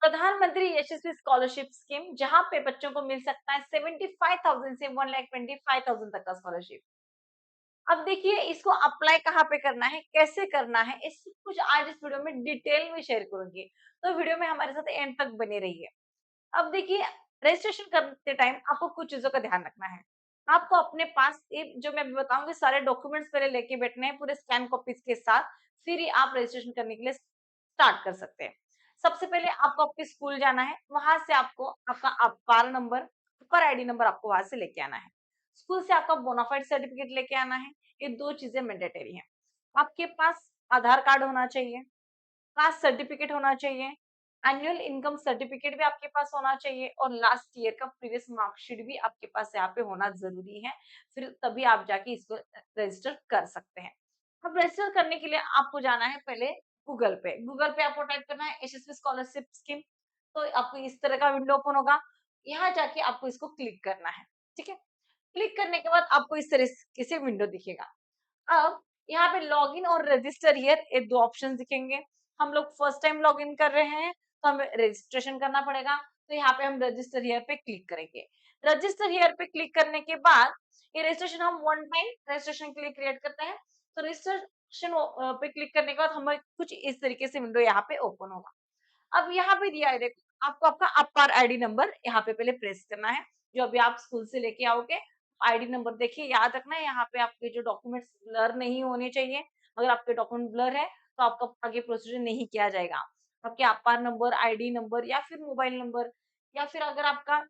प्रधानमंत्री यशस्वी scholarship scheme, जहाँ पे बच्चों को मिल सकता है 75,000 से 1,25,000 तक का स्कॉलरशिप। अब देखिए इसको अप्लाई कहाँ पे करना है, कैसे करना है, इस कुछ आज इस वीडियो में डिटेल में शेयर करूँगी। तो वीडियो में हमारे साथ एंड तक बने रहिए। अब देखिए रजिस्ट्रेशन करते टाइम आपको कुछ चीज़ों का ध्यान रखना है। आपको अपने पास ये जो मैं अभी बताऊँगी सारे डॉक्यूमेंट्स पहले लेके बैठने हैं पूरे स्कैन कॉपीज़ के साथ, फिर ही आप रजिस्ट्रेशन करने के लिए स्टार्ट कर सकते हैं। सबसे पहले आपको आपके स्कूल जाना है, वहाँ से आपको आपका अवपार नंबर, अपर आईडी नंबर आपको वहाँ से लेके आना है। स्कूल से आपका बोनाफाइड सर्टिफिकेट लेके आना है, ये 2 चीज़ें मैंडेटरी हैं। आपके पास आधार कार्ड होना चाहिए, कास्ट सर्टिफिकेट होना चाहिए, एनुअल इनकम सर्टिफिकेट भी आपके पास होना चाहिए और लास्ट ईयर का प्रीवियस मार्कशीट भी आपके पास यहाँ पे होना ज़रूरी है, फिर तभी आप जाके इसको रजिस्टर कर सकते हैं। अब रजिस्टर करने के लिए आपको जाना है पहले गूगल पे आपको टाइप करना है यशस्वी स्कॉलरशिप स्कीम, तो आपको इस तरह का विंडो ओपन होगा, यहाँ जाके आपको इसको क्लिक करना है, ठीक है? क्लिक करने के बाद आपको इस तरीके से विंडो दिखेगा। अब यहाँ पे लॉगिन और रजिस्टर हियर ये 2 ऑप्शंस दिखेंगे। हम लोग फर्स्ट टाइम लॉगिन कर रहे हैं, तो हमें रजिस्ट्रेशन करना पड़ेगा, तो यहाँ पे हम रजिस्टर हियर पे क्लिक करेंगे। रजिस्टर हियर पे क्लिक करने के बाद ये रजिस्ट्रेशन हम वन टाइम रजिस्ट्रेशन के लिए क्रिएट करते हैं, तो रजिस्ट्रेशन पे क्लिक करने के बाद हमें कुछ इस तरीके से विंडो यहाँ पे ओपन होगा। अब यहाँ पे दिया है देखो आपको आपका अपार आईडी नंबर यहाँ पे पहले प्रेस करना है, जो अभी आप स्कूल से लेके आओगे। आईडी नंबर देखिए याद रखना है, यहाँ पे आपके जो डॉक्यूमेंट्स ब्लर नहीं होने चाहिए। अगर आपके डॉक्यूमेंट ब्लर है तो आपका आगे प्रोसीजर नहीं किया जाएगा। आपके अपार नंबर, आईडी नंबर या फिर मोबाइल नंबर या फिर अगर आपका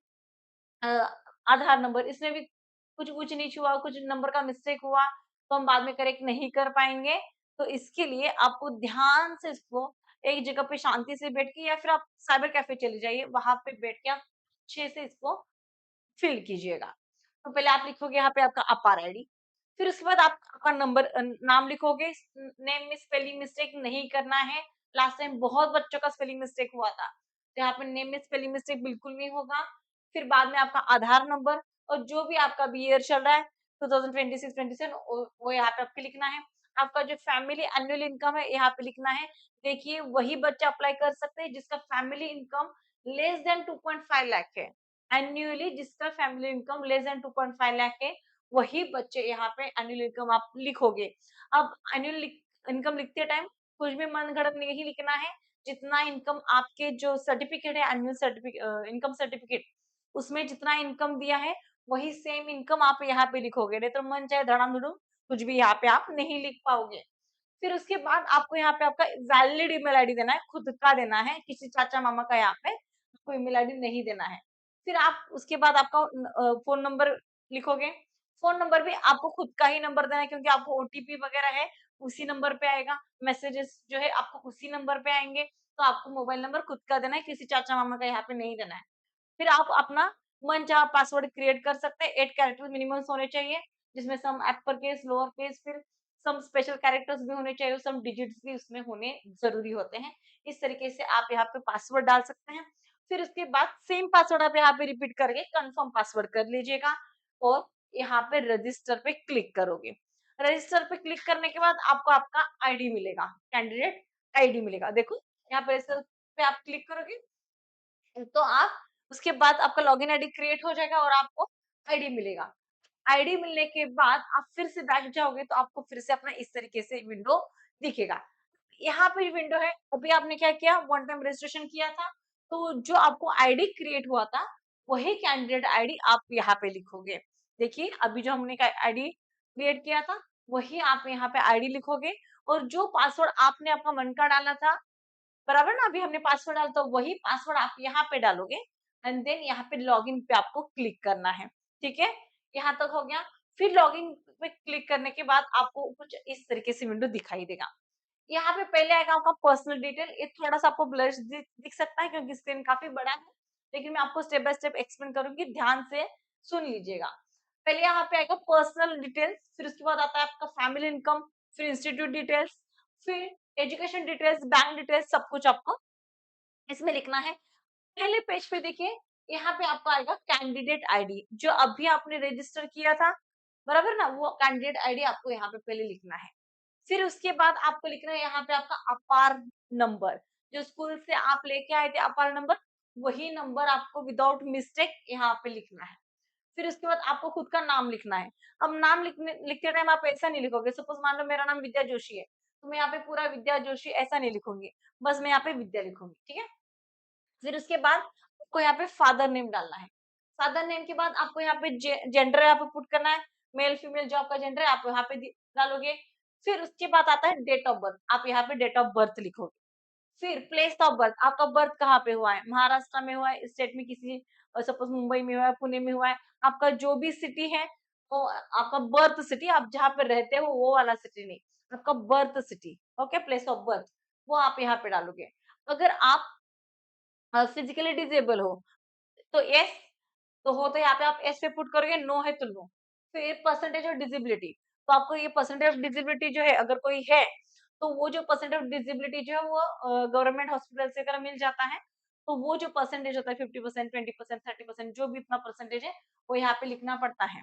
अ, आधार नंबर इसमें भी कुछ ऊँच-नीच हुआ, कुछ नंबर का मिस्टेक हुआ, तो हम बाद में करेक्ट नहीं कर पाएँगे। तो इसके लिए आपको ध्यान से इसको एक जगह पे शांति से बैठ के या फिर आप साइबर कैफ़े चले जाइए, वहाँ पे बैठ के आप अच्छे से इसको फ़िल कीजिएगा। तो पहले आप लिखोगे यहाँ पे आपका अपार आईडी, फिर उसके बाद आप आपका नंबर नाम लिखोगे, नेम में स्पेलिंग मिस्टेक नहीं करना है। लास्ट टाइम बहुत बच्चों का स्पेलिंग मिस्टेक हुआ था, तो यहाँ पे नेम में स्पेलिंग मिस्टेक बिल्कुल नहीं होगा। फिर बाद में आपका आधार नंबर और जो भी आपका अभी ईयर चल रहा है 2026-27 वो यहाँ पे आपको लिखना है। आपका जो फैमिली एनुअल इनकम है यहाँ पे लिखना है। देखिए वही बच्चा अप्लाई कर सकते हैं जिसका family income less than 2.5 lakh है। एन्युअली जिसका family income less than 2.5 lakh है, वही बच्चे यहाँ पे एनुअल इनकम आप लिखोगे। अब एनुअल इनकम लिखते टाइम कुछ भी मनगढ़ंत नहीं लिखना है। जितना इनकम आपके जो सर्टिफिकेट है एनुअल इनकम सर्टिफिकेट उसमें जितना इनकम दिया है वही सेम इनकम आप यहाँ पे लिखोगे, नहीं तो मन चाहे धड़ाम-धुड़ुम कुछ भी यहाँ पे आप नहीं लिख पाओगे। फिर उसके बाद आपको यहाँ पे आपका वैलिड ईमेल आईडी देना है, खुद का देना है, किसी चाचा-मामा का यहाँ पे आपको ईमेल आईडी नहीं देना है। फिर आप उसके बाद आपका फ़ोन नंबर लिखोगे। फ़ोन नंबर भी आपको खुद का ही नंबर देना है क्योंकि आपको ओटीपी वगैरह है, उसी नंबर पे आएगा। मैसेजेस जो है आपको उसी नंबर पे आएँगे, तो आपको मोबाइल नंबर खुद का देना है, किसी चाचा-मामा का यहाँ पे नहीं देना है। फिर आप अपना मनचाहा पासवर्ड क्रिएट कर सकते हैं, 8 कैरेक्टर मिनिमम होने चाहिए, जिसमें सम अपर केस, लोअर केस फिर सम स्पेशल कैरेक्टर्स भी होने चाहिए, सम डिजिट्स भी उसमें होने ज़रूरी होते हैं। इस तरीके से आप यहाँ पे पासवर्ड डाल सकते हैं। फिर उसके बाद सेम पासवर्ड आप यहाँ पे रिपीट करके कन्फर्म पासवर्ड कर लीजिएगा और यहाँ पे रजिस्टर पे क्लिक करोगे। रजिस्टर पे क्लिक करने के बाद आपको आपका आईडी मिलेगा, कैंडिडेट आईडी मिलेगा। देखो यहाँ पे रजिस्टर पे आप क्लिक करोगे तो आप उसके बाद आपका लॉगिन आईडी क्रिएट हो जाएगा और आपको आईडी मिलेगा। आईडी मिलने के बाद आप फिर से बैक जाओगे तो आपको फिर से अपना इस तरीके से विंडो दिखेगा। यहाँ पे विंडो है, अभी आपने क्या किया वन टाइम रजिस्ट्रेशन किया था, तो जो आपको आईडी क्रिएट हुआ था, वही कैंडिडेट आईडी आप यहाँ पे लिखोगे। देखिए अभी जो हमने आईडी क्रिएट किया था, वही आप यहाँ पे आईडी लिखोगे और जो पासवर्ड आपने अपना मन का डाला था बराबर ना अभी हमने पासवर्ड डाला तो वही पासवर्ड आप यहाँ पे डालोगे एंड देन यहाँ पे लॉगिन पे आपको क्लिक करना है, ठीक है? यहाँ तक हो गया। फिर लॉगिन पे क्लिक करने के बाद आपको कुछ इस तरीके से विंडो दिखाई देगा। यहाँ पे पहले आएगा आपका पर्सनल डिटेल, ये थोड़ा-सा आपको ब्लर दिख सकता है क्योंकि स्क्रीन काफ़ी बड़ा है, लेकिन मैं आपको स्टेप बाय स्टेप एक्सप्लेन करूँगी, ध्यान से सुन लीजिएगा। पहले यहाँ पे आएगा पर्सनल डिटेल्स, फिर उसके बाद आता है आपका फैमिली इनकम, फिर इंस्टीट्यूट डिटेल्स, फिर एजुकेशन डिटेल्स, बैंक डिटेल्स सब कुछ आपको इसमें लिखना है। पहले पेज पे देखिए, यहाँ पे आपका आएगा कैंडिडेट आईडी, जो अभी आपने रजिस्टर किया था, बराबर ना? वो कैंडिडेट आईडी आपको यहाँ पे पहले लिखना है। फिर उसके बाद आपको लिखना है यहाँ पे आपका अपार नंबर, जो स्कूल से आप लेके आए थे अपार नंबर, वही नंबर आपको विदाउट मिस्टेक यहाँ पे लिखना है। फिर उसके बाद आपको खुद का नाम लिखना है। अब नाम लिखते टाइम आप ऐसा नहीं लिखोगे, सपोज मान लो मेरा नाम विद्या जोशी है, तो मैं यहाँ पे पूरा विद्या जोशी ऐसा नहीं लिखूंगी, बस मैं यहाँ पे विद्या लिखूंगी, ठीक है। फिर उसके बाद आपको यहाँ पे फादर नेम डालना है। फादर नेम के बाद आपको यहाँ पे जेंडर यहाँ पे पुट करना है, मेल फीमेल जो आपका जेंडर है आप यहाँ पे डालोगे। फिर उसके बाद आता है डेट ऑफ बर्थ, आप यहाँ पे डेट ऑफ बर्थ लिखोगे। फिर प्लेस ऑफ बर्थ, आपका बर्थ कहाँ पे हुआ है, महाराष्ट्र में हुआ है, स्टेट में किसी, सपोज मुंबई में हुआ है, पुणे में हुआ है, आपका जो भी सिटी है वो आपका बर्थ सिटी, आप जहाँ पे रहते हो वो वाला सिटी नहीं, आपका birth city, okay, place of birth, वो आप यहाँ पे डालोगे। अगर आप फिजिकली डिजेबल हो तो यस, तो हो तो यहाँ पे आप एस पे पुट करोगे, नो है तो नो। फिर परसेंटेज ऑफ डिसेबिलिटी, तो आपको ये परसेंटेज ऑफ डिसेबिलिटी जो है अगर कोई है, तो वो जो परसेंटेज ऑफ डिसेबिलिटी जो है वो गवर्नमेंट हॉस्पिटल से अगर मिल जाता है, तो वो जो परसेंटेज होता है 50%, 20%, 30%, जो भी इतना परसेंटेज है वो यहाँ पे लिखना पड़ता है,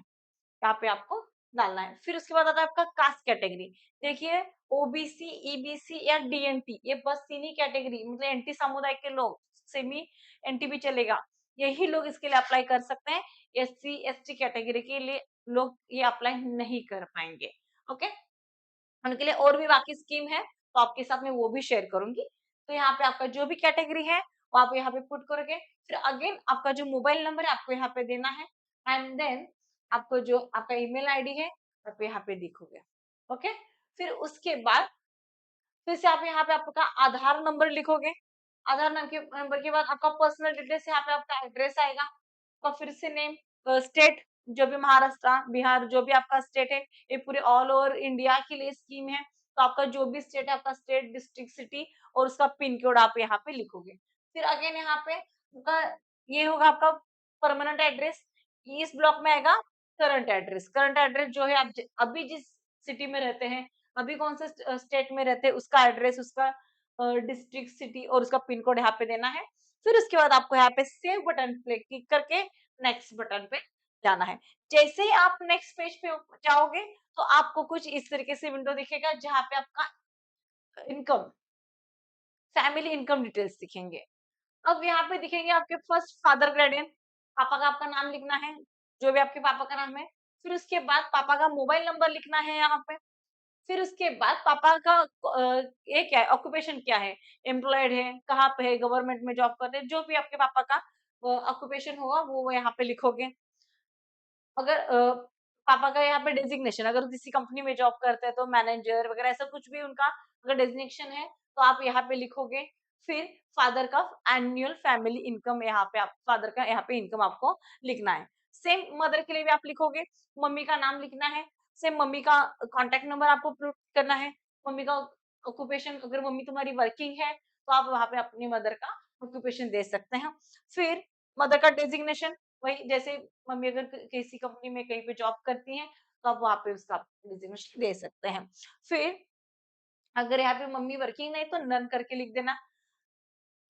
यहाँ पे आपको डालना है। फिर उसके बाद आता है आपका कास्ट कैटेगरी। देखिए ओबीसी, ईबीसी या डीएनटी, ये बस तीन ही कैटेगरी, मतलब एनटी समुदाय के लोग, सेमी एनटी भी चलेगा, यही लोग इसके लिए अप्लाई कर सकते हैं। एससी एसटी कैटेगरी के लिए लोग ये अप्लाई नहीं कर पाएंगे, ओके। उनके लिए और भी बाकी स्कीम है, तो आपके साथ में वो भी शेयर करूंगी। तो यहाँ पे आपका जो भी कैटेगरी है वो आप यहाँ पे पुट करोगे। फिर अगेन आपका जो मोबाइल नंबर है आपको यहाँ पे देना है, एंड देन आपको जो आपका ईमेल आईडी है आप यहाँ पे लिखोगे, ओके। फिर उसके बाद फिर से आप यहाँ पे आपका आधार नंबर लिखोगे। आधार नंबर के बाद आपका पर्सनल डिटेल्स, यहाँ पे आपका एड्रेस आएगा, आपका फिर से नेम, स्टेट, जो भी महाराष्ट्र, बिहार, जो भी आपका स्टेट है, ये पूरे ऑल ओवर इंडिया के लिए स्कीम है, तो आपका जो भी स्टेट है, आपका स्टेट, डिस्ट्रिक्ट, सिटी और उसका पिन कोड आप यहाँ पे लिखोगे। फिर अगेन यहाँ पे आपका ये होगा आपका परमानेंट एड्रेस, इस ब्लॉक में आएगा करंट एड्रेस। करंट एड्रेस जो है आप अभी जिस सिटी में रहते हैं, अभी कौन से स्टेट में रहते हैं, उसका एड्रेस, उसका डिस्ट्रिक्ट, सिटी और उसका पिन कोड यहाँ पे देना है। फिर उसके बाद आपको यहाँ पे सेव बटन पे क्लिक करके नेक्स्ट बटन पे जाना है। जैसे ही आप नेक्स्ट पेज पे जाओगे तो आपको कुछ इस तरीके से विंडो दिखेगा, जहाँ पे आपका इनकम, फैमिली इनकम डिटेल्स दिखेंगे। अब यहाँ पे दिखेंगे आपके फर्स्ट फादर ग्रेडियन, पापा का आपका नाम लिखना है, जो भी आपके पापा का नाम है। फिर उसके बाद पापा का मोबाइल नंबर लिखना है यहाँ पे। फिर उसके बाद पापा का ये क्या है, ऑक्यूपेशन क्या है, एम्प्लॉयड है, कहाँ पे है, गवर्नमेंट में जॉब करते हैं, जो भी आपके पापा का ऑक्यूपेशन होगा वो यहाँ पे लिखोगे। अगर पापा का यहाँ पे डेजिग्नेशन, अगर किसी कंपनी में जॉब करते हैं तो मैनेजर वगैरह ऐसा कुछ भी उनका अगर डेजिग्नेशन है तो आप यहाँ पे लिखोगे। फिर फादर का एनुअल फैमिली इनकम, यहाँ पे आप फादर का यहाँ पे इनकम आपको लिखना है। सेम मदर के लिए भी आप लिखोगे, मम्मी का नाम लिखना है, सेम मम्मी का कॉन्टेक्ट नंबर आपको पुट करना है, मम्मी का ऑक्यूपेशन, अगर मम्मी तुम्हारी वर्किंग है तो आप वहाँ पे अपनी मदर का ऑक्यूपेशन दे सकते हैं। फिर मदर का डेजिग्नेशन, वही जैसे मम्मी अगर किसी कंपनी में कहीं पे जॉब करती हैं तो आप वहाँ पे उसका रेजिग्नेशन दे सकते हैं। फिर अगर यहाँ पे मम्मी वर्किंग नहीं तो नन करके लिख देना।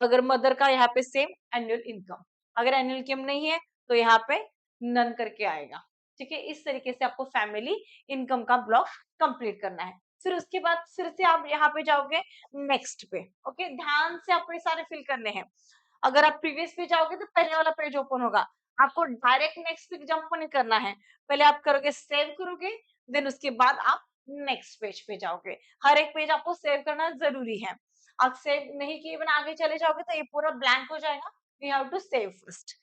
अगर मदर का यहाँ पे सेम एनुअल इनकम, अगर एनुअल इनकम नहीं है तो यहाँ पे नन करके आएगा, ठीक है। इस तरीके से आपको फैमिली इनकम का ब्लॉक कंप्लीट करना है। फिर उसके बाद फिर से आप यहाँ पे जाओगे नेक्स्ट पे, ओके, ध्यान से आपको ये सारे फिल करने हैं। अगर आप प्रीवियस पे जाओगे तो पहले वाला पेज ओपन होगा, आपको डायरेक्ट नेक्स्ट पे जंप नहीं करना है, पहले आप करोगे सेव करोगे, देन उसके बाद आप नेक्स्ट पेज पे जाओगे। हर एक पेज आपको सेव करना जरूरी है, आप सेव नहीं किए बिना आगे चले जाओगे तो ये पूरा ब्लैंक हो जाएगा। We have to save first,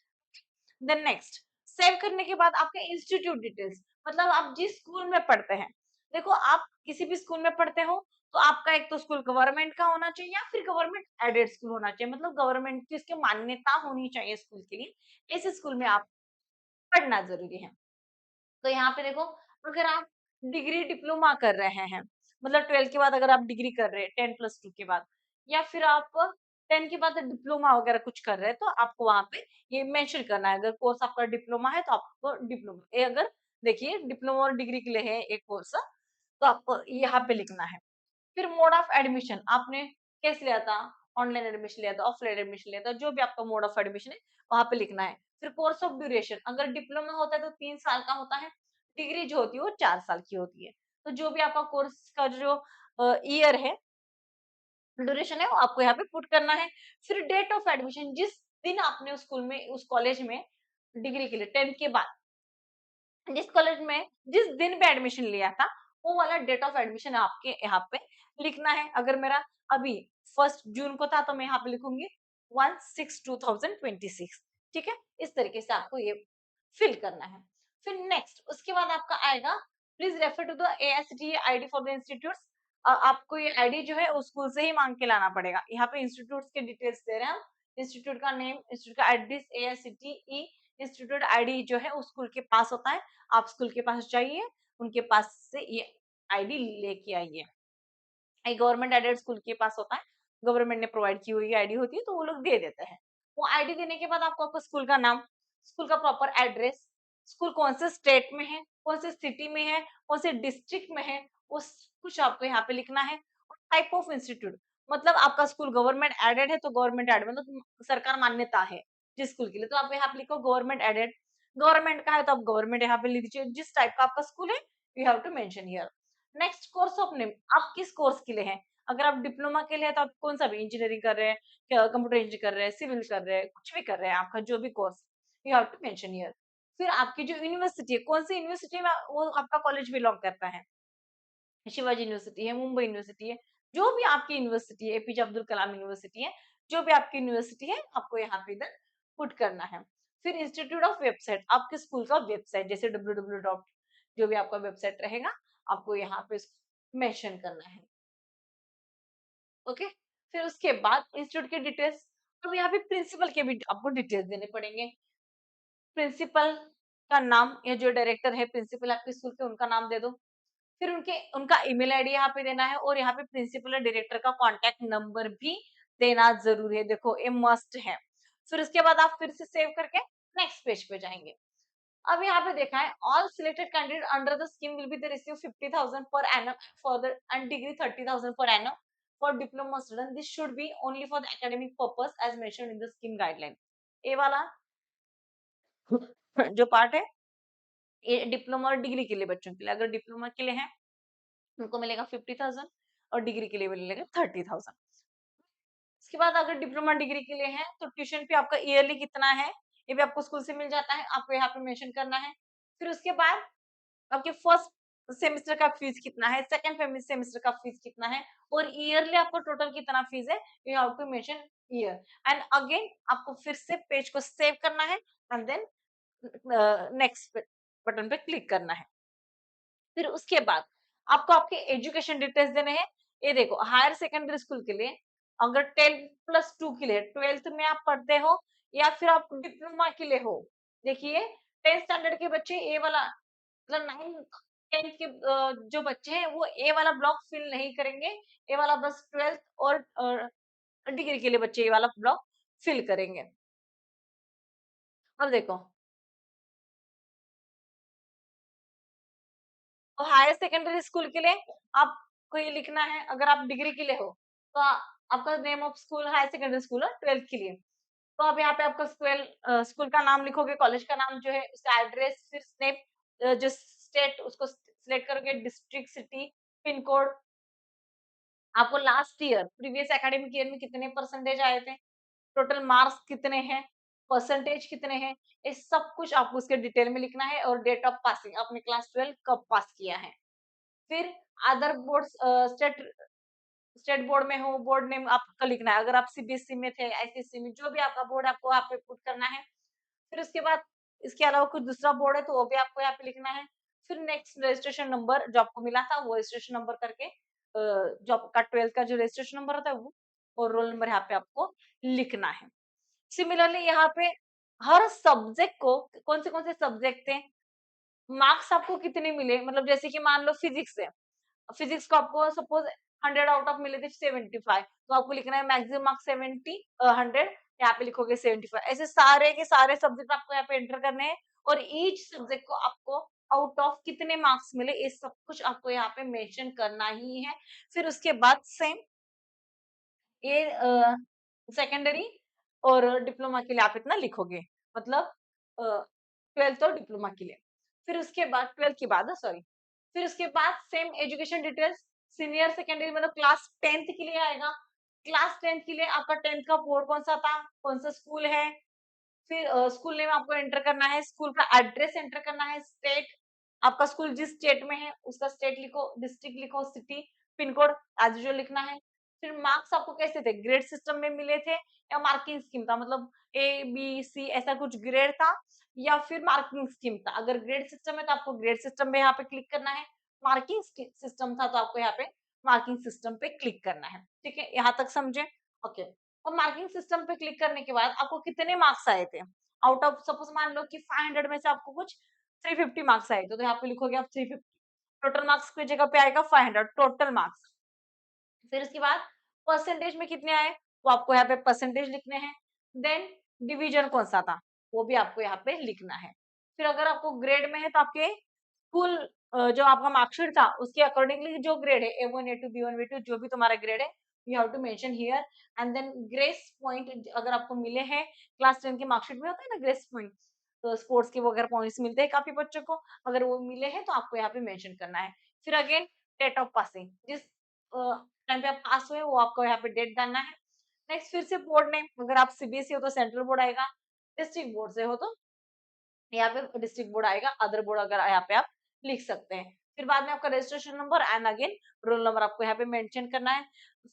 then next. Save करने के बाद आपके इंस्टीट्यूट डिटेल्स, मतलब आप जिस स्कूल में पढ़ते हैं। देखो आप किसी भी स्कूल में पढ़ते हो तो आपका एक तो स्कूल गवर्नमेंट का होना चाहिए या फिर गवर्नमेंट एडेड स्कूल होना चाहिए, मतलब गवर्नमेंट की इसकी मान्यता होनी चाहिए स्कूल के लिए, ऐसे स्कूल में आप पढ़ना जरूरी है। तो यहाँ पे देखो, अगर आप डिग्री डिप्लोमा कर रहे हैं, मतलब 12th के बाद अगर आप डिग्री कर रहे हैं 10+2 के बाद, या फिर आप 10 के बाद डिप्लोमा वगैरह कुछ कर रहे हैं, तो आपको वहां पे ये मेंशन करना है। अगर कोर्स आपका डिप्लोमा है तो आपको डिप्लोमा, ये अगर देखिए डिप्लोमा और डिग्री के लिए है एक कोर्स, तो आपको यहाँ पे लिखना है। फिर मोड ऑफ एडमिशन आपने कैसे लिया था, ऑनलाइन एडमिशन लिया था, ऑफलाइन एडमिशन लिया था, जो भी आपका मोड ऑफ एडमिशन है वहां पे लिखना है। फिर कोर्स ऑफ ड्यूरेशन, अगर डिप्लोमा होता है तो 3 साल का होता है, डिग्री जो होती है वो 4 साल की होती है। तो जो भी आपका कोर्स का जो ईयर है ड्यूरेशन है वो आपको यहाँ पे पुट करना है। फिर डेट ऑफ एडमिशन, जिस दिन आपने उस स्कूल में, उस कॉलेज में डिग्री के लिए 10th के बाद जिस कॉलेज में जिस दिन पे एडमिशन लिया था, वो वाला डेट ऑफ एडमिशन आपके यहाँ पे लिखना है। अगर मेरा अभी 1 जून को था तो मैं यहाँ पे लिखूंगी 1/6/2026। ठीक है, इस तरीके से आपको ये फिल करना है। फिर नेक्स्ट उसके बाद आपका आएगा, please refer to the AICTE ID for the institute. आपको ये आईडी जो है उस स्कूल से ही मांग के लाना पड़ेगा। यहाँ पे इंस्टीट्यूट के डिटेल्स दे रहे हैं हम, इंस्टीट्यूट का नेम, इंस्टीट्यूट का एड्रेस, AICTE इंस्टीट्यूट आईडी जो है उस स्कूल के पास होता है। आप स्कूल के पास जाइए, उनके पास से ये आईडी लेके आइए। एक गवर्नमेंट एडेड स्कूल के पास होता है, गवर्नमेंट ने प्रोवाइड की हुई आईडी होती है तो वो लोग दे देते हैं। वो आईडी देने के बाद आपको आपका स्कूल का नाम, स्कूल का प्रॉपर एड्रेस, स्कूल कौन से स्टेट में है, कौन से सिटी में है, कौन से डिस्ट्रिक्ट में है, वो कुछ आपको यहाँ पे लिखना है। और टाइप ऑफ इंस्टीट्यूट, मतलब आपका स्कूल गवर्नमेंट एडेड है तो गवर्नमेंट एडेड मतलब सरकार मान्यता है जिस स्कूल के लिए, तो आप यहाँ पे लिखो गवर्नमेंट एडेड। गवर्नमेंट का है तो आप गवर्नमेंट यहाँ पे लिख दीजिए, जिस टाइप का आपका स्कूल है you have to mention here. Next course of name, आप किस कोर्स के लिए हैं। अगर आप डिप्लोमा के लिए हैं तो आप कौन सा भी इंजीनियरिंग कर रहे हैं, कंप्यूटर इंजीनियरिंग कर रहे हैं, सिविल कर रहे हैं, कुछ भी कर रहे हैं, आपका जो भी course you have to mention here. फिर आपकी जो यूनिवर्सिटी है, कौन सी यूनिवर्सिटी में वो आपका कॉलेज बिलोंग करता है, शिवाजी यूनिवर्सिटी है, मुंबई यूनिवर्सिटी है, जो भी आपकी यूनिवर्सिटी है, एपीजे अब्दुल कलाम यूनिवर्सिटी है, जो भी आपकी यूनिवर्सिटी है आपको यहाँ पे इधर पुट करना है। फिर इंस्टीट्यूट ऑफ वेबसाइट, आपके स्कूल का वेबसाइट जैसे www डॉट जो भी आपका वेबसाइट रहेगा आपको यहाँ पे मेंशन करना है। ओके, फिर उसके बाद इंस्टीट्यूट के डिटेल्स। अब यहाँ पे प्रिंसिपल के भी आपको डिटेल्स देने पड़ेंगे। प्रिंसिपल का नाम या जो डायरेक्टर है प्रिंसिपल आपके स्कूल के उनका नाम दे दो। फिर उनका ईमेल आईडी यहाँ पे देना है और यहाँ पे प्रिंसिपल और डायरेक्टर का कॉन्टैक्ट नंबर भी देना जरूरी है, देखो ये मस्ट है। फिर उसके बाद आप फिर से सेव करके नेक्स्ट पेज पे जाएंगे। अब यहाँ पे देखा है, all selected candidate under the scheme will be the receive 50,000 per annum for the and degree 30,000 per annum for diploma student, this should be only for the academic purpose as mentioned in the scheme guideline. ये वाला जो part है ये diploma और degree के लिए बच्चों के लिए, अगर डिप्लोमा के लिए है उनको मिलेगा 50,000 और डिग्री के लिए मिलेगा 30,000। उसके बाद अगर डिप्लोमा डिग्री के लिए है तो ट्यूशन फी आपका ईयरली कितना है ये भी आपको स्कूल से मिल जाता है, आपको यहाँ पे मेंशन करना है। फिर उसके बाद आपके फर्स्ट सेमेस्टर का फीस कितना है, सेकंड सेमेस्टर का फीस कितना है और ईयरली आपको टोटल कितना फीस है, you have to mention year. And again आपको फिर से पेज को सेव करना है एंड देन नेक्स्ट बटन पे क्लिक करना है। फिर उसके बाद आपको आपके एजुकेशन डिटेल्स देने हैं। ये देखो हायर सेकेंडरी स्कूल के लिए अगर 10+2 के लिए 12th में आप पढ़ते हो या फिर आप डिप्लोमा के लिए हो, देखिए 10th स्टैंडर्ड के बच्चे ए वाला मतलब 9th 10th के जो बच्चे हैं वो ए वाला ब्लॉक फिल नहीं करेंगे, ए वाला बस 12th और डिग्री के लिए बच्चे ये वाला ब्लॉक फिल करेंगे। अब देखो और हायर सेकेंडरी स्कूल के लिए आपको ये लिखना है, अगर आप डिग्री के लिए हो तो आपका name of school higher secondary school है 12th के लिए, तो आप यहाँ पे आपका स्कूल का नाम लिखोगे, कॉलेज का नाम जो है उसका एड्रेस, फिर स्टेट जो स्टेट उसको सिलेक्ट करोगे, डिस्ट्रिक्ट, सिटी, पिन कोड, आपको last year previous academic year में कितने परसेंटेज आए थे, टोटल मार्क्स कितने हैं, परसेंटेज कितने हैं, ये सब कुछ आपको उसके डिटेल में लिखना है और डेट ऑफ पासिंग, आपने क्लास 12 कब पास किया है। फिर other board state state board में हो बोर्ड नेम आपका लिखना है, अगर आप सीबीएसई में थे, आईसीएसई में, जो भी आपका बोर्ड आपको यहाँ पे पुट करना है। फिर उसके बाद इसके अलावा कुछ दूसरा बोर्ड है तो वो भी आपको यहाँ पे लिखना है। फिर नेक्स्ट रजिस्ट्रेशन नंबर जो आपको मिला था वो रजिस्ट्रेशन नंबर करके जो आपका 12th का जो रजिस्ट्रेशन नंबर होता है वो और रोल नंबर यहाँ पे आपको लिखना है। सिमिलरली यहाँ पे हर सब्जेक्ट को कौन से सब्जेक्ट थे, मार्क्स आपको कितने मिले, मतलब जैसे कि मान लो फिजिक्स है, फिजिक्स को आपको सपोज 100 आउट ऑफ मिले थे 75, तो आपको लिखना है मैक्सिमम मार्क्स 70 100, यहाँ पे लिखोगे 75। ऐसे सारे के सारे सब्जेक्ट आपको यहाँ पे एंटर करने हैं और ईच सब्जेक्ट को आपको आउट ऑफ कितने मार्क्स मिले ये सब कुछ आपको यहाँ पे मेंशन करना ही है। फिर उसके बाद सेम ये सेकेंडरी और डिप्लोमा के लिए आप इतना लिखोगे, मतलब 12th और डिप्लोमा के लिए। फिर उसके बाद 12th के बाद सॉरी, फिर उसके बाद same education details senior secondary मतलब क्लास 10th के लिए आएगा, क्लास 10th के लिए आपका 10th का बोर्ड कौन सा था, कौन सा स्कूल है, फिर स्कूल नेम आपको एंटर करना है, स्कूल का एड्रेस एंटर करना है, स्टेट, आपका स्कूल जिस स्टेट में है उसका स्टेट लिखो, डिस्ट्रिक्ट लिखो, city, pin code as usual लिखना है। फिर मार्क्स आपको कैसे थे, ग्रेड सिस्टम में मिले थे या मार्किंग स्कीम था, मतलब ए बी सी ऐसा कुछ ग्रेड था या फिर मार्किंग स्कीम था। अगर ग्रेड सिस्टम है तो आपको ग्रेड सिस्टम में यहाँ पे क्लिक करना है, मार्किंग सिस्टम था तो आपको यहाँ पे मार्किंग सिस्टम पे क्लिक करना है। ठीक है, यहाँ तक समझे? ओके। और मार्किंग सिस्टम पे क्लिक करने के बाद आपको कितने मार्क्स आए थे, आउट ऑफ सपोज मान लो कि 500 में से आपको कुछ 350 मार्क्स आए थे, तो यहाँ पे लिखोगे आप 350, टोटल मार्क्स की जगह पे आएगा 500 टोटल मार्क्स। फिर उसके बाद परसेंटेज में कितने आए, वो आपको यहाँ पे परसेंटेज लिखने हैं। देन डिवीजन कौन सा था, वो भी आपको यहाँ पे लिखना है। फिर अगर आपको ग्रेड में है तो आपके स्कूल जो आपका मार्कशीट था उसके अकॉर्डिंगली जो ग्रेड है A1 A2 B1 B2 जो भी तुम्हारा ग्रेड है, you have to mention here. And then grace point अगर आपको मिले हैं, क्लास 10 की मार्कशीट में होता है ना ग्रेस पॉइंट, तो स्पोर्ट्स के वगैरह पॉइंट्स मिलते हैं काफी बच्चों को, अगर वो मिले हैं तो आपको यहाँ पे मेंशन करना है। फिर अगेन डेट ऑफ पासिंग, जिस टाइम पे आप पास हुए वो आपको यहाँ पे डेट डालना है। नेक्स्ट फिर से बोर्ड नेम, अगर आप सीबीएसई हो तो सेंट्रल बोर्ड आएगा, डिस्ट्रिक्ट बोर्ड से हो तो यहाँ पे डिस्ट्रिक्ट बोर्ड आएगा, अदर बोर्ड अगर यहाँ पे आप लिख सकते हैं। फिर बाद में आपका registration number and again roll number आपको यहाँ पे मेंशन करना है।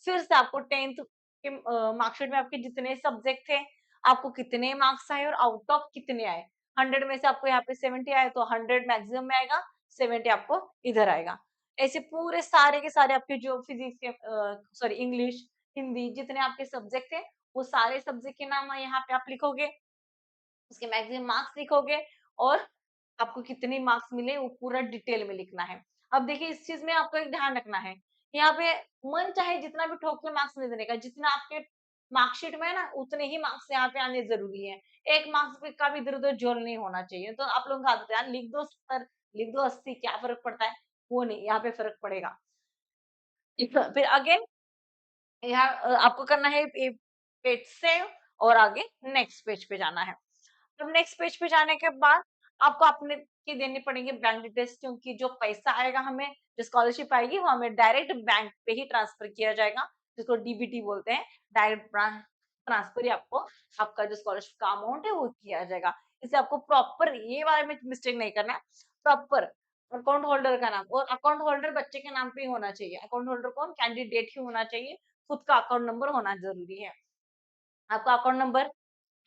फिर से आपको 10th के मार्कशीट में आपके जितने सब्जेक्ट थे, आपको कितने मार्क्स आए और आउट ऑफ कितने आए। 100 में से आपको यहाँ पे 70 आए तो 100 मैक्सिमम में आएगा, 70 आपको इधर आएगा। ऐसे पूरे सारे के सारे आपके जो फिजिक्स के सॉरी इंग्लिश, हिंदी जितने आपके सब्जेक्ट थे, वो सारे सब्जेक्ट के नाम यहाँ पे आप लिखोगे, उसके मैक्सिमम मार्क्स लिखोगे और आपको कितने मार्क्स मिले वो पूरा डिटेल में लिखना है। अब देखिए इस चीज में आपको एक ध्यान रखना है, यहाँ पे मन चाहे जितना भी ठोक के मार्क्स नहीं देने का, जितना आपके मार्कशीट में है ना उतने ही मार्क्स यहाँ पे आने जरूरी है। एक मार्क्स पे का भी इधर उधर जोड़ नहीं होना चाहिए। तो आप लोग आदत है यार लिख दो 70, लिख दो 80, क्या फर्क पड़ता है, वो नहीं, यहाँ पे फर्क पड़ेगा। फिर अगेन यहाँ आपको करना है पेज सेव और आगे नेक्स्ट पेज पे जाना है। अब नेक्स्ट पेज पे जाने के बाद आपको अपने की देनी पड़ेंगे बैंक डिटेल्स, क्योंकि जो पैसा आएगा हमें, जो स्कॉलरशिप आएगी वो हमें डायरेक्ट बैंक पे ही ट्रांसफर किया जाएगा, जिसको डीबीटी बोलते हैं, डायरेक्ट ट्रांसफर ही आपको आपका जो स्कॉलरशिप का अमाउंट है वो किया जाएगा। इससे आपको प्रॉपर ये बारे में मिस्टेक नहीं करना है, प्रॉपर अकाउंट होल्डर का नाम, और अकाउंट होल्डर बच्चे के नाम पे ही होना चाहिए। अकाउंट होल्डर कौन, कैंडिडेट ही होना चाहिए, खुद का अकाउंट नंबर होना जरूरी है। आपका अकाउंट नंबर,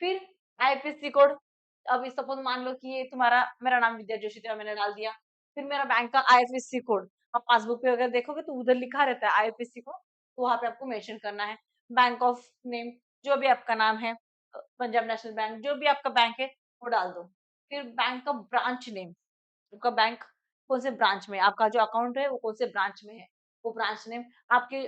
फिर आईएफएससी कोड। अभी सपोज मान लो कि ये तुम्हारा, मेरा नाम विद्या जोशी था, मैंने डाल दिया, फिर मेरा बैंक का आईएफएससी कोड, आप पासबुक पे अगर देखोगे तो उधर लिखा रहता है आईएफएससी कोड, तो वहां पे आपको मेंशन करना है। बैंक ऑफ नेम, जो भी आपका नाम है, पंजाब नेशनल बैंक, जो भी आपका बैंक है वो डाल दो। फिर बैंक का ब्रांच नेम, आपका बैंक कौन से ब्रांच में, आपका जो अकाउंट है वो कौन से ब्रांच में है, वो ब्रांच नेम। आपके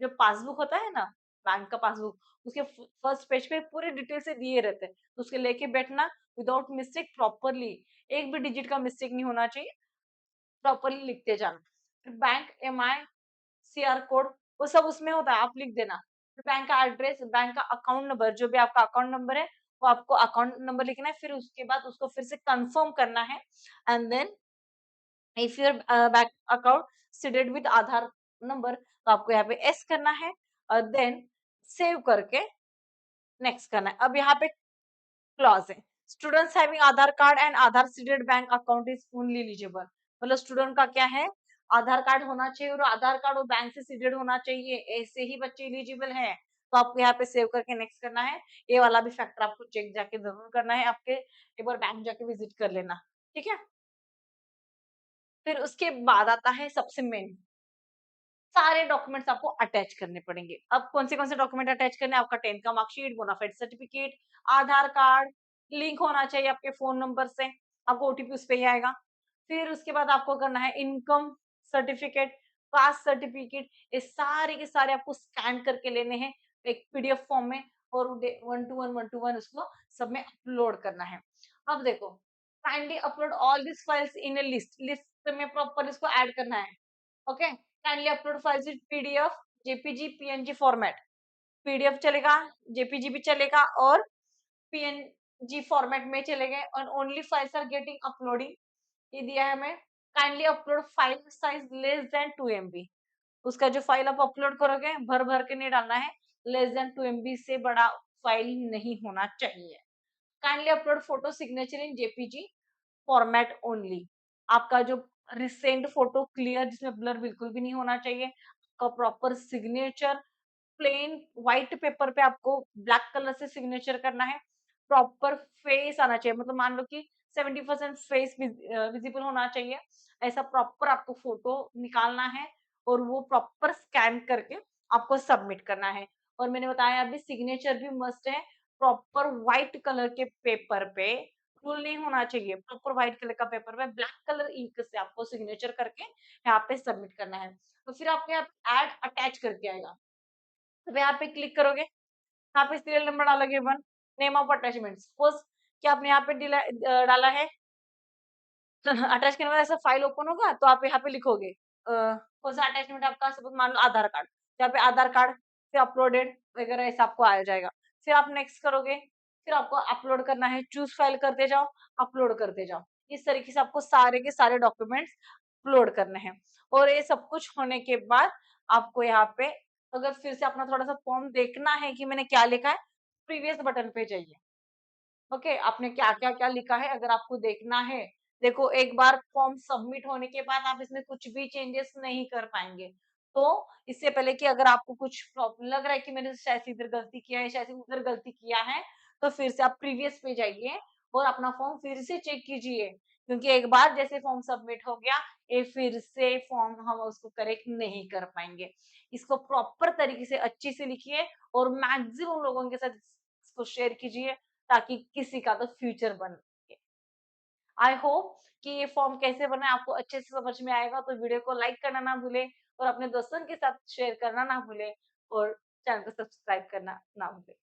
जो पासबुक होता है ना, बैंक का पासबुक, उसके फर्स्ट पेज पे पूरे डिटेल से दिए रहते हैं, तो उसके लेके बैठना विदाउट मिस्टेक प्रॉपरली, एक भी डिजिट का मिस्टेक नहीं होना चाहिए, प्रॉपरली लिखते जाना। फिर बैंक एमआई सीआर कोड, वो सब उसमें होता है, आप लिख देना। फिर बैंक का एड्रेस, बैंक का अकाउंट नंबर, जो भी आपका अकाउंट नंबर है वो आपको अकाउंट नंबर लिखना है, फिर उसके बाद उसको फिर से कंफर्म करना है। And then if your bank account seeded with Aadhaar number, तो आपको यहाँ पे एस करना है और देन सेव करके नेक्स्ट करना है। अब यहाँ पे क्लॉज है, students having Aadhaar card and Aadhaar seeded bank account is only eligible, मतलब स्टूडेंट का क्या है, आधार कार्ड होना चाहिए और आधार कार्ड और बैंक से सीडेड होना चाहिए, ऐसे ही बच्चे एलिजिबल हैं। तो आपको यहाँ पे सेव करके नेक्स्ट करना है। ये वाला भी फैक्टर आपको चेक जाके जरूर करना है, आपके एक बार बैंक जाके विजिट कर लेना, ठीक है। फिर उसके बाद आता है सबसे मेन, सारे डॉक्यूमेंट्स आपको अटैच करने पड़ेंगे। अब कौन से डॉक्यूमेंट अटैच करने हैं, आपका 10th का मार्कशीट, बोनाफाइड सर्टिफिकेट, आधार कार्ड, लिंक होना चाहिए आपके फोन नंबर से, आपको ओटीपी उस पे ही आएगा। फिर उसके बाद आपको करना है इनकम सर्टिफिकेट, कास्ट सर्टिफिकेट, ये सारे के सारे आपको स्कैन करके लेने हैं एक पीडीएफ फॉर्म में, और 1 to 1 उसको सब में अपलोड करना है। अब देखो, kindly upload all this files in a list, list में प्रॉपर इसको ऐड करना है। Okay, kindly upload files with PDF, JPG, PNG format, PDF चलेगा, जेपीजी भी चलेगा और पीएनजी फॉर्मेट में चलेगा, और only files are getting uploading, ये दिया है हमें। Kindly upload file size less than 2 MB, उसका जो फाइल आप अपलोड करोगे भर भर के नहीं डालना है, लेस देन 2 MB से बड़ा फाइल नहीं होना चाहिए। काइंडली अपलोड फोटो सिग्नेचर इन जेपीजी फॉर्मेट ओनली। आपका जो रिसेंट फोटो क्लियर जिसमें ब्लर बिल्कुल भी नहीं होना चाहिए, आपका proper signature plain white paper पे आपको ब्लैक कलर से सिग्नेचर करना है। प्रॉपर फेस आना चाहिए, मतलब मान लो कि 70% फेस विजिबल होना चाहिए। ऐसा प्रॉपर आपको फोटो निकालना है और वो प्रॉपर स्कैन करके आपको सबमिट करना है। और मैंने बताया अभी सिग्नेचर भी मस्ट है। प्रॉपर व्हाइट कलर के पेपर पे, धूल नहीं होना चाहिए, प्रॉपर व्हाइट कलर का पेपर पे ब्लैक कलर इंक से आपको सिग्नेचर करके यहाँ पे सबमिट करना है। तो फिर आपके यहाँ ऐड अटैच करके आएगा। अब यहाँ पे क्लिक करोगे, यहाँ पे सीरियल नंबर डालोगे 1, नेम ऑफ अटैचमेंट, सपोज कि आपने यहाँ पे डाला है अटैच करने के बाद ऐसा फाइल ओपन होगा तो आप यहाँ पे लिखोगे कौन सा अटैचमेंट आपका, सपोज मान लो आधार कार्ड, तो यहाँ पे आधार कार्ड, फिर अपलोडेड वगैरह ऐसा आपको आ जाएगा। फिर आप नेक्स्ट करोगे, फिर आपको अपलोड करना है, चूज फाइल करते जाओ, अपलोड करते जाओ। इस तरीके से आपको सारे के सारे डॉक्यूमेंट्स अपलोड करने हैं। और ये सब कुछ होने के बाद आपको यहाँ पे अगर फिर से अपना थोड़ा सा फॉर्म देखना है कि मैंने क्या लिखा है, प्रीवियस बटन पे जाइए। ओके, आपने क्या-क्या लिखा है अगर आपको देखना है, देखो एक बार फॉर्म सबमिट होने के बाद आप इसमें कुछ भी चेंजेस नहीं कर पाएँगे। तो इससे पहले कि अगर आपको कुछ लग रहा है कि मैंने शायद से इधर गलती किया है, शायद से उधर गलती किया है, तो फिर से आप प्रीवियस पे जाइए और अपना फॉर्म फिर से चेक कीजिए। क्योंकि एक बार जैसे फॉर्म सबमिट हो गया, ये फिर से फॉर्म हम उसको करेक्ट नहीं कर पाएँगे। इसको प्रॉपर तरीके से अच्छे से लिखिए और मैक्सिमम लोगों के साथ इसको शेयर कीजिए ताकि किसी का तो फ्यूचर बन सके। आई होप कि ये फॉर्म कैसे बना है आपको अच्छे से समझ में आएगा, तो वीडियो को लाइक करना ना भूलें और अपने दोस्तों के साथ शेयर करना ना भूलें और चैनल को सब्सक्राइब करना ना भूलें।